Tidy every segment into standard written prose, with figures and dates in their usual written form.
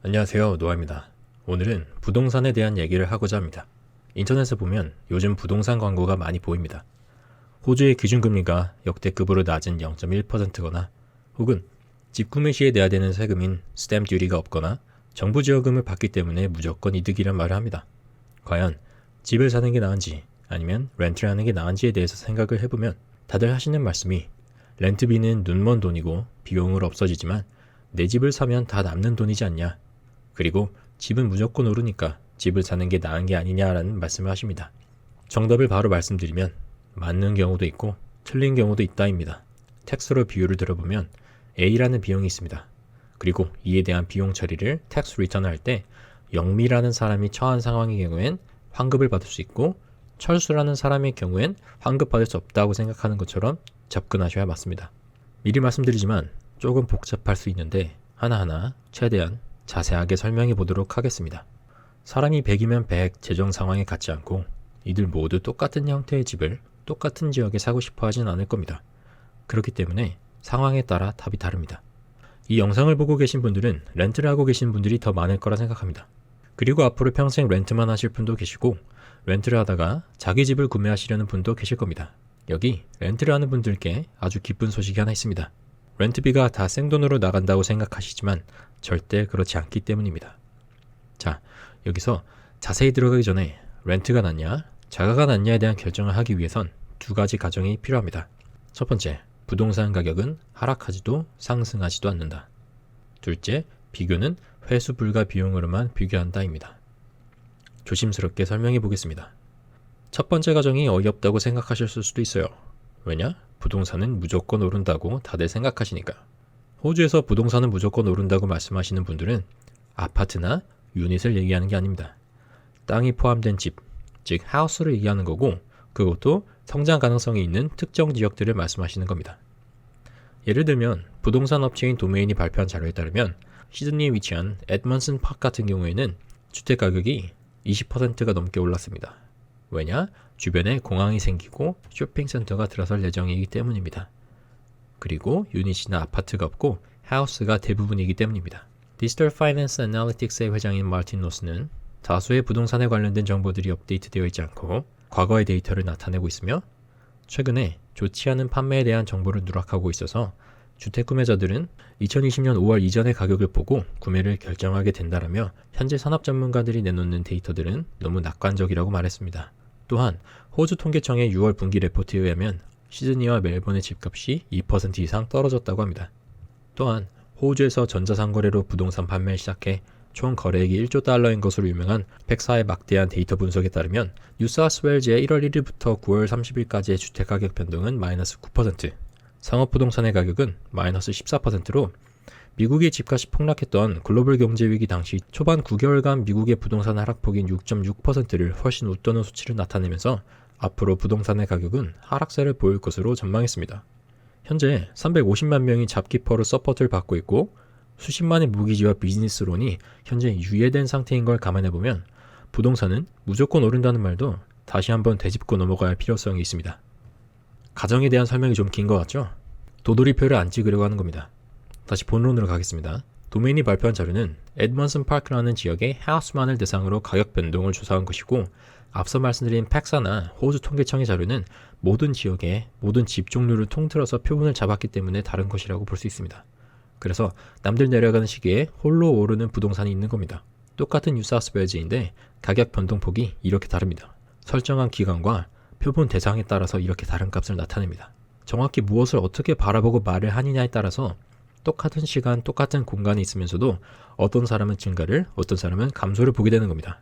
안녕하세요, 노아입니다. 오늘은 부동산에 대한 얘기를 하고자 합니다. 인터넷에 보면 요즘 부동산 광고가 많이 보입니다. 호주의 기준금리가 역대급으로 낮은 0.1%거나 혹은 집 구매 시에 내야 되는 세금인 스탬프 듀티가 없거나 정부 지원금을 받기 때문에 무조건 이득이란 말을 합니다. 과연 집을 사는 게 나은지 아니면 렌트를 하는 게 나은지에 대해서 생각을 해보면 다들 하시는 말씀이 렌트비는 눈먼 돈이고 비용은 없어지지만 내 집을 사면 다 남는 돈이지 않냐. 그리고 집은 무조건 오르니까 집을 사는 게 나은 게 아니냐라는 말씀을 하십니다. 정답을 바로 말씀드리면 맞는 경우도 있고 틀린 경우도 있다입니다. 텍스로 비율을 들어보면 A라는 비용이 있습니다. 그리고 이에 대한 비용 처리를 텍스 리턴을 할 때 영미라는 사람이 처한 상황의 경우엔 환급을 받을 수 있고 철수라는 사람의 경우엔 환급받을 수 없다고 생각하는 것처럼 접근하셔야 맞습니다. 미리 말씀드리지만 조금 복잡할 수 있는데 하나하나 최대한 자세하게 설명해 보도록 하겠습니다. 사람이 100이면 100 재정 상황에 같지 않고 이들 모두 똑같은 형태의 집을 똑같은 지역에 사고 싶어 하진 않을 겁니다. 그렇기 때문에 상황에 따라 답이 다릅니다. 이 영상을 보고 계신 분들은 렌트를 하고 계신 분들이 더 많을 거라 생각합니다. 그리고 앞으로 평생 렌트만 하실 분도 계시고 렌트를 하다가 자기 집을 구매하시려는 분도 계실 겁니다. 여기 렌트를 하는 분들께 아주 기쁜 소식이 하나 있습니다. 렌트비가 다 생돈으로 나간다고 생각하시지만 절대 그렇지 않기 때문입니다. 자, 여기서 자세히 들어가기 전에 렌트가 낫냐, 자가가 낫냐에 대한 결정을 하기 위해선 두 가지 가정이 필요합니다. 첫 번째, 부동산 가격은 하락하지도 상승하지도 않는다. 둘째, 비교는 회수 불가 비용으로만 비교한다입니다. 조심스럽게 설명해 보겠습니다. 첫 번째 가정이 어이없다고 생각하실 수도 있어요. 왜냐? 부동산은 무조건 오른다고 다들 생각하시니까. 호주에서 부동산은 무조건 오른다고 말씀하시는 분들은 아파트나 유닛을 얘기하는 게 아닙니다. 땅이 포함된 집, 즉 하우스를 얘기하는 거고 그것도 성장 가능성이 있는 특정 지역들을 말씀하시는 겁니다. 예를 들면 부동산 업체인 도메인이 발표한 자료에 따르면 시드니에 위치한 에드먼슨 파크 같은 경우에는 주택 가격이 20%가 넘게 올랐습니다. 왜냐? 주변에 공항이 생기고 쇼핑센터가 들어설 예정이기 때문입니다. 그리고 유닛이나 아파트가 없고 하우스가 대부분이기 때문입니다. 디지털 파이낸스 애널리틱스의 회장인 마틴 노스는 다수의 부동산에 관련된 정보들이 업데이트되어 있지 않고 과거의 데이터를 나타내고 있으며 최근에 좋지 않은 판매에 대한 정보를 누락하고 있어서 주택 구매자들은 2020년 5월 이전의 가격을 보고 구매를 결정하게 된다라며 현재 산업 전문가들이 내놓는 데이터들은 너무 낙관적이라고 말했습니다. 또한 호주 통계청의 6월 분기 레포트에 의하면 시드니와 멜번의 집값이 2% 이상 떨어졌다고 합니다. 또한 호주에서 전자상거래로 부동산 판매를 시작해 총 거래액이 1조 달러인 것으로 유명한 팩사의 막대한 데이터 분석에 따르면 뉴사우스웨일즈의 1월 1일부터 9월 30일까지의 주택가격 변동은 마이너스 9%, 상업부동산의 가격은 마이너스 14%로 미국의 집값이 폭락했던 글로벌 경제위기 당시 초반 9개월간 미국의 부동산 하락폭인 6.6%를 훨씬 웃도는 수치를 나타내면서 앞으로 부동산의 가격은 하락세를 보일 것으로 전망했습니다. 현재 350만 명이 잡기퍼로 서포트를 받고 있고 수십만의 무기지와 비즈니스론이 현재 유예된 상태인 걸 감안해보면 부동산은 무조건 오른다는 말도 다시 한번 되짚고 넘어가야 할 필요성이 있습니다. 가정에 대한 설명이 좀 긴 것 같죠? 도돌이표를 안 찍으려고 하는 겁니다. 다시 본론으로 가겠습니다. 도메인이 발표한 자료는 에드먼슨 파크라는 지역의 하우스만을 대상으로 가격 변동을 조사한 것이고 앞서 말씀드린 팩사나 호주 통계청의 자료는 모든 지역의 모든 집 종류를 통틀어서 표본을 잡았기 때문에 다른 것이라고 볼 수 있습니다. 그래서 남들 내려가는 시기에 홀로 오르는 부동산이 있는 겁니다. 똑같은 뉴사우스웨일즈인데 가격 변동폭이 이렇게 다릅니다. 설정한 기간과 표본 대상에 따라서 이렇게 다른 값을 나타냅니다. 정확히 무엇을 어떻게 바라보고 말을 하느냐에 따라서 똑같은 시간, 똑같은 공간에 있으면서도 어떤 사람은 증가를, 어떤 사람은 감소를 보게 되는 겁니다.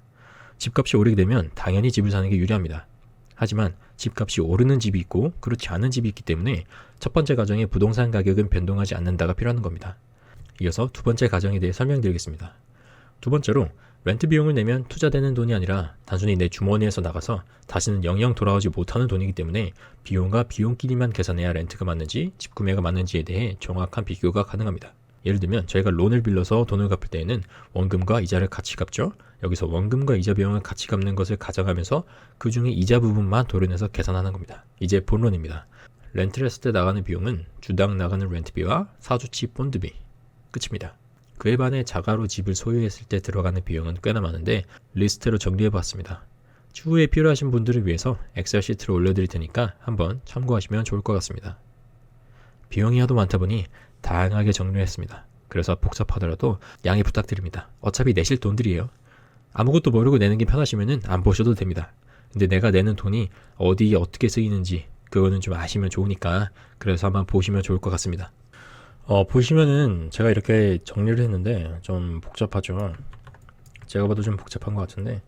집값이 오르게 되면 당연히 집을 사는 게 유리합니다. 하지만 집값이 오르는 집이 있고 그렇지 않은 집이 있기 때문에 첫 번째 가정의 부동산 가격은 변동하지 않는다가 필요한 겁니다. 이어서 두 번째 가정에 대해 설명드리겠습니다. 두 번째로 렌트 비용을 내면 투자되는 돈이 아니라 단순히 내 주머니에서 나가서 다시는 영영 돌아오지 못하는 돈이기 때문에 비용과 비용끼리만 계산해야 렌트가 맞는지 집 구매가 맞는지에 대해 정확한 비교가 가능합니다. 예를 들면 저희가 론을 빌려서 돈을 갚을 때에는 원금과 이자를 같이 갚죠. 여기서 원금과 이자 비용을 같이 갚는 것을 가정하면서 그 중에 이자 부분만 도려내서 계산하는 겁니다. 이제 본론입니다. 렌트를 했을 때 나가는 비용은 주당 나가는 렌트비와 사주치 본드비 끝입니다. 그에 반해 자가로 집을 소유했을 때 들어가는 비용은 꽤나 많은데 리스트로 정리해봤습니다. 추후에 필요하신 분들을 위해서 엑셀 시트를 올려드릴 테니까 한번 참고하시면 좋을 것 같습니다. 비용이 하도 많다 보니 다양하게 정리를 했습니다. 그래서 복잡하더라도 양해 부탁드립니다. 어차피 내실 돈들이에요. 아무것도 모르고 내는 게 편하시면 안 보셔도 됩니다. 근데 내가 내는 돈이 어디에 어떻게 쓰이는지 그거는 좀 아시면 좋으니까 그래서 한번 보시면 좋을 것 같습니다. 보시면은 제가 이렇게 정리를 했는데 좀 복잡하죠. 제가 봐도 좀 복잡한 것 같은데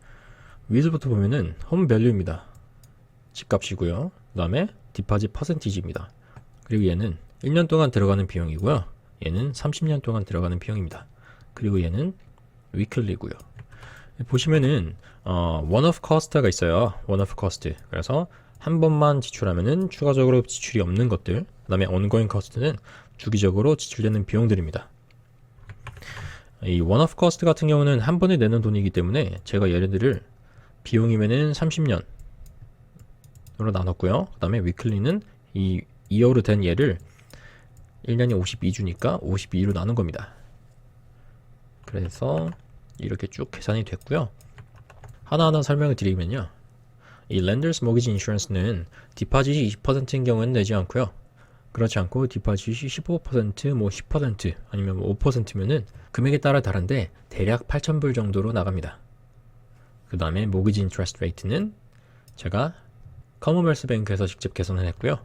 위에서부터 보면은 홈 밸류입니다. 집값이고요. 그 다음에 디파짓 퍼센티지입니다. 그리고 얘는 1년 동안 들어가는 비용이고요. 얘는 30년 동안 들어가는 비용입니다. 그리고 얘는 위클리고요. 보시면은 원오프 코스트가 있어요. 원오프 코스트. 그래서 한 번만 지출하면은 추가적으로 지출이 없는 것들. 그 다음에 ongoing 코스트는 주기적으로 지출되는 비용들입니다. 이 원오프 코스트 같은 경우는 한 번에 내는 돈이기 때문에 제가 예를 들을 비용이면은 30년으로 나눴고요. 그 다음에 위클리는 이 2어로 된 얘를 1년이 52주니까 52로 나눈 겁니다. 그래서 이렇게 쭉 계산이 됐고요. 하나하나 설명을 드리면요. 이 Lenders Mortgage Insurance는 디파짓이 20%인 경우에는 내지 않고요. 그렇지 않고 디파짓이 15%, 뭐 10% 아니면 5%면은 금액에 따라 다른데 대략 8,000불 정도로 나갑니다. 그 다음에 Mortgage Interest Rate는 제가 커먼웰스 뱅크에서 직접 계산을 했고요.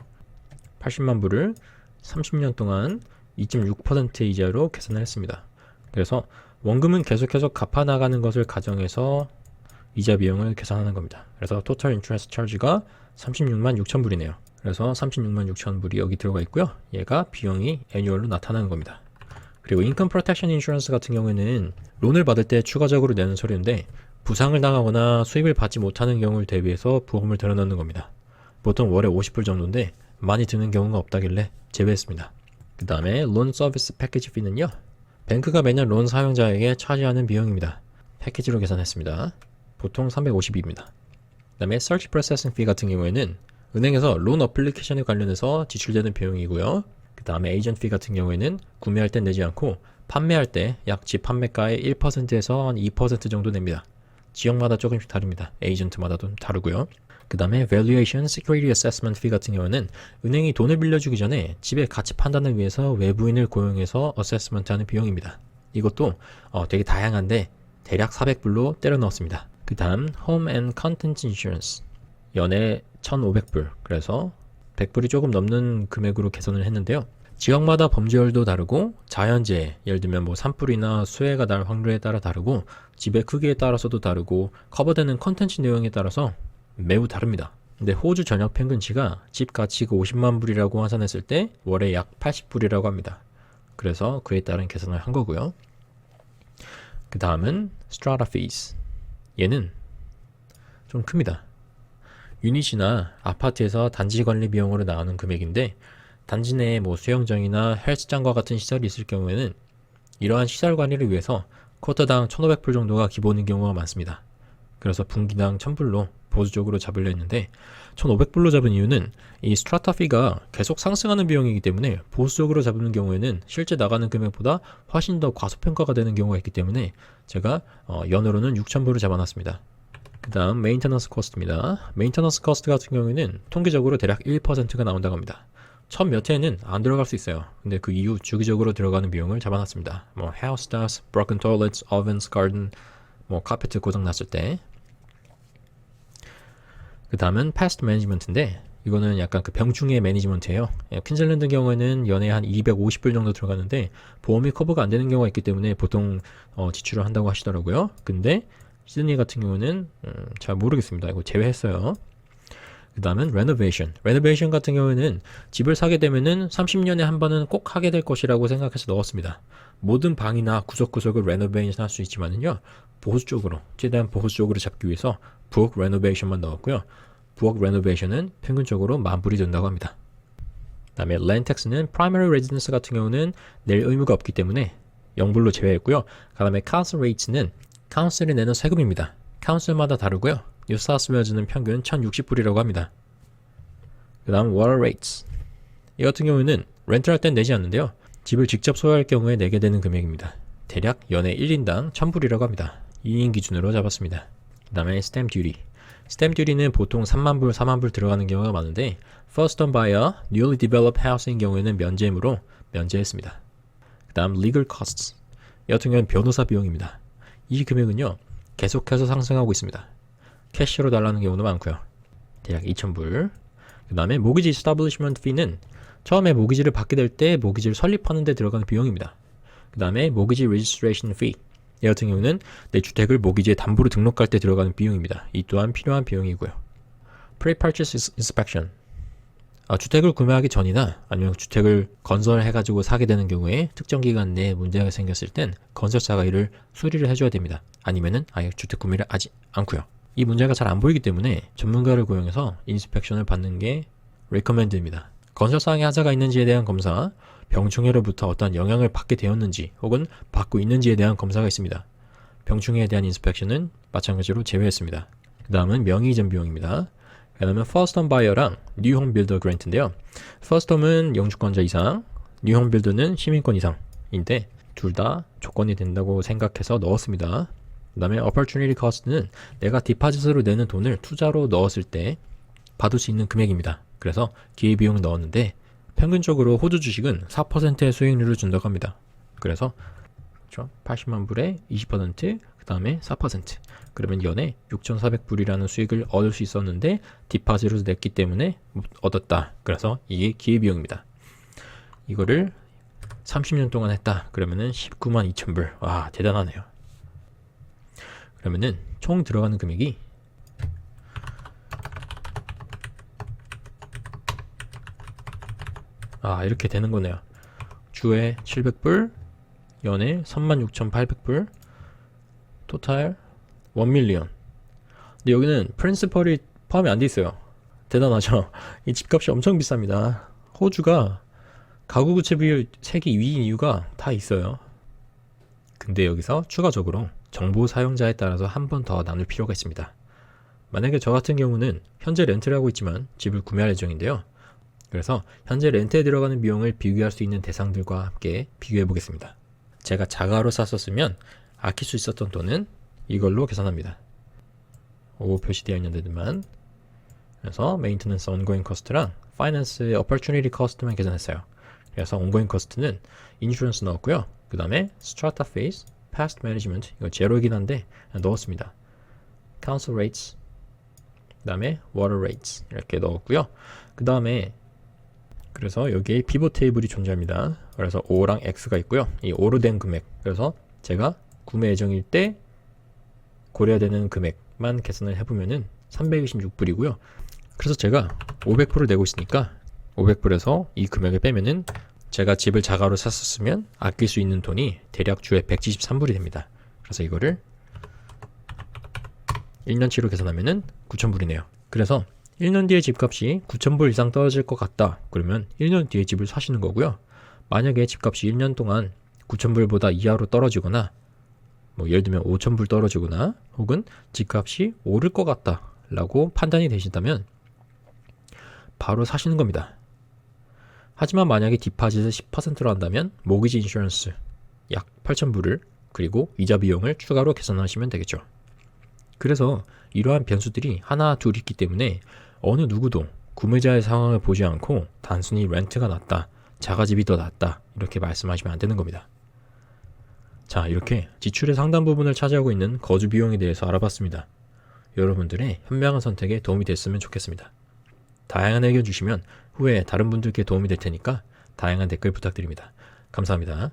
80만 불을 30년 동안 2.6% 이자로 계산을 했습니다. 그래서 원금은 계속해서 갚아나가는 것을 가정해서 이자 비용을 계산하는 겁니다. 그래서 토탈 인트레스트 차지가 36만 6천 불이네요. 그래서 36만 6천 불이 여기 들어가 있고요. 얘가 비용이 애뉴얼로 나타나는 겁니다. 그리고 인컴 프로텍션 인슈런스 같은 경우에는 론을 받을 때 추가적으로 내는 서류인데 부상을 당하거나 수입을 받지 못하는 경우를 대비해서 보험을 들어넣는 겁니다. 보통 월에 50불 정도인데 많이 드는 경우가 없다길래 제외했습니다. 그 다음에 론 서비스 패키지 피는요. 뱅크가 매년 론 사용자에게 차지하는 비용입니다. 패키지로 계산했습니다. 보통 350입니다. 그 다음에 Search Processing Fee 같은 경우에는 은행에서 론 어플리케이션에 관련해서 지출되는 비용이고요. 그 다음에 에이전트 피 같은 경우에는 구매할 때 내지 않고 판매할 때 약 집 판매가의 1%에서 한 2% 정도 냅니다. 지역마다 조금씩 다릅니다. 에이전트마다 좀 다르고요. 그 다음에 Valuation Security Assessment Fee 같은 경우는 은행이 돈을 빌려주기 전에 집의 가치 판단을 위해서 외부인을 고용해서 어세스먼트 하는 비용입니다. 이것도 되게 다양한데 대략 400불로 때려 넣었습니다. 그 다음 Home and Contents Insurance 연에 1,500불 그래서 100불이 조금 넘는 금액으로 계산을 했는데요. 지역마다 범죄율도 다르고 자연재해 예를 들면 뭐 산불이나 수해가 날 확률에 따라 다르고 집의 크기에 따라서도 다르고 커버되는 컨텐츠 내용에 따라서 매우 다릅니다. 근데 호주 전역 평균치가 집 가치가 50만 불이라고 환산했을 때 월에 약 80불이라고 합니다. 그래서 그에 따른 계산을 한 거고요. 그 다음은 Strata Fees. 얘는 좀 큽니다. 유닛이나 아파트에서 단지 관리 비용으로 나오는 금액인데 단지 내에 뭐 수영장이나 헬스장과 같은 시설이 있을 경우에는 이러한 시설 관리를 위해서 쿼터당 1,500불 정도가 기본인 경우가 많습니다. 그래서 분기당 1,000불로 보수적으로 잡으려 했는데 1,500불로 잡은 이유는 이 스트라타 피가 계속 상승하는 비용이기 때문에 보수적으로 잡는 경우에는 실제 나가는 금액보다 훨씬 더 과소평가가 되는 경우가 있기 때문에 제가 연으로는 6,000불을 잡아놨습니다. 그 다음 메인테넌스 코스트입니다. 메인테넌스 코스트 같은 경우에는 통계적으로 대략 1%가 나온다고 합니다. 첫 몇 해는 안 들어갈 수 있어요. 근데 그 이후 주기적으로 들어가는 비용을 잡아놨습니다. 뭐 house dust, broken toilets, ovens, garden, 뭐 카페트 고장 났을 때. 그 다음은 pest management인데 이거는 약간 그 병충해 매니지먼트예요. 퀸즐랜드 경우에는 연에 한 250불 정도 들어가는데 보험이 커버가 안 되는 경우가 있기 때문에 보통 지출을 한다고 하시더라고요. 근데 시드니 같은 경우는 잘 모르겠습니다. 이거 제외했어요. 그 다음은 renovation. renovation 같은 경우에는 집을 사게 되면은 30년에 한 번은 꼭 하게 될 것이라고 생각해서 넣었습니다. 모든 방이나 구석구석을 renovation 할 수 있지만은요. 보수적으로, 최대한 보수적으로 잡기 위해서 부엌 renovation만 넣었고요. 부엌 renovation은 평균적으로 10,000불이 든다고 합니다. 그 다음에 land tax는 primary residence 같은 경우는 낼 의무가 없기 때문에 0불로 제외했고요. 그 다음에 council rates는 카운슬이 내는 세금입니다. 카운슬마다 다르고요. 뉴사우스웨일즈는 평균 1,060불이라고 합니다. 그 다음 water rates. 이 같은 경우에는 렌트할 땐 내지 않는데요. 집을 직접 소유할 경우에 내게 되는 금액입니다. 대략 연애 1인당 1000불이라고 합니다. 2인 기준으로 잡았습니다. 그 다음에 stamp duty. stamp duty는 보통 3만불, 4만불 들어가는 경우가 많은데 first home buyer, newly developed house인 경우에는 면제무로 면제했습니다. 그 다음 legal costs. 이 같은 경우는 변호사 비용입니다. 이 금액은요 계속해서 상승하고 있습니다. 캐시로 달라는 경우도 많고요. 대략 2,000불. 그 다음에 모기지 establishment fee는 처음에 모기지를 받게 될 때 모기지를 설립하는 데 들어가는 비용입니다. 그 다음에 모기지 registration fee. 이 같은 경우는 내 주택을 모기지에 담보로 등록할 때 들어가는 비용입니다. 이 또한 필요한 비용이고요. pre-purchase inspection. 주택을 구매하기 전이나 아니면 주택을 건설해가지고 사게 되는 경우에 특정 기간 내에 문제가 생겼을 땐 건설사가 이를 수리를 해줘야 됩니다. 아니면은 아예 주택 구매를 하지 않고요. 이 문제가 잘 안 보이기 때문에 전문가를 고용해서 인스펙션을 받는 게 recommend입니다. 건설사항에 하자가 있는지에 대한 검사, 병충해로부터 어떤 영향을 받게 되었는지 혹은 받고 있는지에 대한 검사가 있습니다. 병충해에 대한 인스펙션은 마찬가지로 제외했습니다. 그 다음은 명의 이전 비용입니다. 그 다음은 first home buyer랑 new home builder grant인데요. first home은 영주권자 이상, new home builder는 시민권 이상인데 둘 다 조건이 된다고 생각해서 넣었습니다. 그 다음에 opportunity cost는 내가 디파짓으로 내는 돈을 투자로 넣었을 때 받을 수 있는 금액입니다. 그래서 기회비용을 넣었는데 평균적으로 호주 주식은 4%의 수익률을 준다고 합니다. 그래서 80만 불에 20%, 그 다음에 4%. 그러면 연에 6,400불이라는 수익을 얻을 수 있었는데 디파짓으로 냈기 때문에 얻었다. 그래서 이게 기회비용입니다. 이거를 30년 동안 했다. 그러면은 19만 2,000불. 와, 대단하네요. 그러면은 총 들어가는 금액이 이렇게 되는 거네요. 주에 700불, 연에 36,800불, 토탈 1밀리언. 근데 여기는 프린시펄이 포함이 안 돼 있어요. 대단하죠? 이 집값이 엄청 비쌉니다. 호주가 가구 부채 비율 세계 2위인 이유가 다 있어요. 근데 여기서 추가적으로 정보 사용자에 따라서 한 번 더 나눌 필요가 있습니다. 만약에 저 같은 경우는 현재 렌트를 하고 있지만 집을 구매할 예정인데요. 그래서 현재 렌트에 들어가는 비용을 비교할 수 있는 대상들과 함께 비교해 보겠습니다. 제가 자가로 샀었으면 아낄 수 있었던 돈은 이걸로 계산합니다. 오 표시되어 있는 데들만. 그래서 메인테넌스 ongoing cost랑 파이낸스 opportunity cost만 계산했어요. 그래서 ongoing cost는 인슈런스 넣었고요. 그 다음에 strata fees, past management 이거 제로이긴 한데 넣었습니다. council rates, 그 다음에 water rates 이렇게 넣었고요. 그 다음에 그래서 여기에 피벗 테이블이 존재합니다. 그래서 O랑 X가 있고요. 이 O로 된 금액. 그래서 제가 구매 예정일 때 고려되는 금액만 계산을 해보면은 326불이고요. 그래서 제가 500불을 내고 있으니까 500불에서 이 금액을 빼면은 제가 집을 자가로 샀었으면 아낄 수 있는 돈이 대략 주에 173불이 됩니다. 그래서 이거를 1년치로 계산하면은 9,000불이네요. 그래서 1년 뒤에 집값이 9,000불 이상 떨어질 것 같다. 그러면 1년 뒤에 집을 사시는 거고요. 만약에 집값이 1년 동안 9,000불보다 이하로 떨어지거나 예를 들면 5,000불 떨어지거나 혹은 집값이 오를 것 같다 라고 판단이 되신다면 바로 사시는 겁니다. 하지만 만약에 디파짓을 10%로 한다면 모기지 인슈런스 약 8,000불을 그리고 이자 비용을 추가로 계산하시면 되겠죠. 그래서 이러한 변수들이 하나 둘 있기 때문에 어느 누구도 구매자의 상황을 보지 않고 단순히 렌트가 낫다, 자가집이 더 낫다 이렇게 말씀하시면 안 되는 겁니다. 자, 이렇게 지출의 상당 부분을 차지하고 있는 거주 비용에 대해서 알아봤습니다. 여러분들의 현명한 선택에 도움이 됐으면 좋겠습니다. 다양한 의견 주시면 후에 다른 분들께 도움이 될 테니까 다양한 댓글 부탁드립니다. 감사합니다.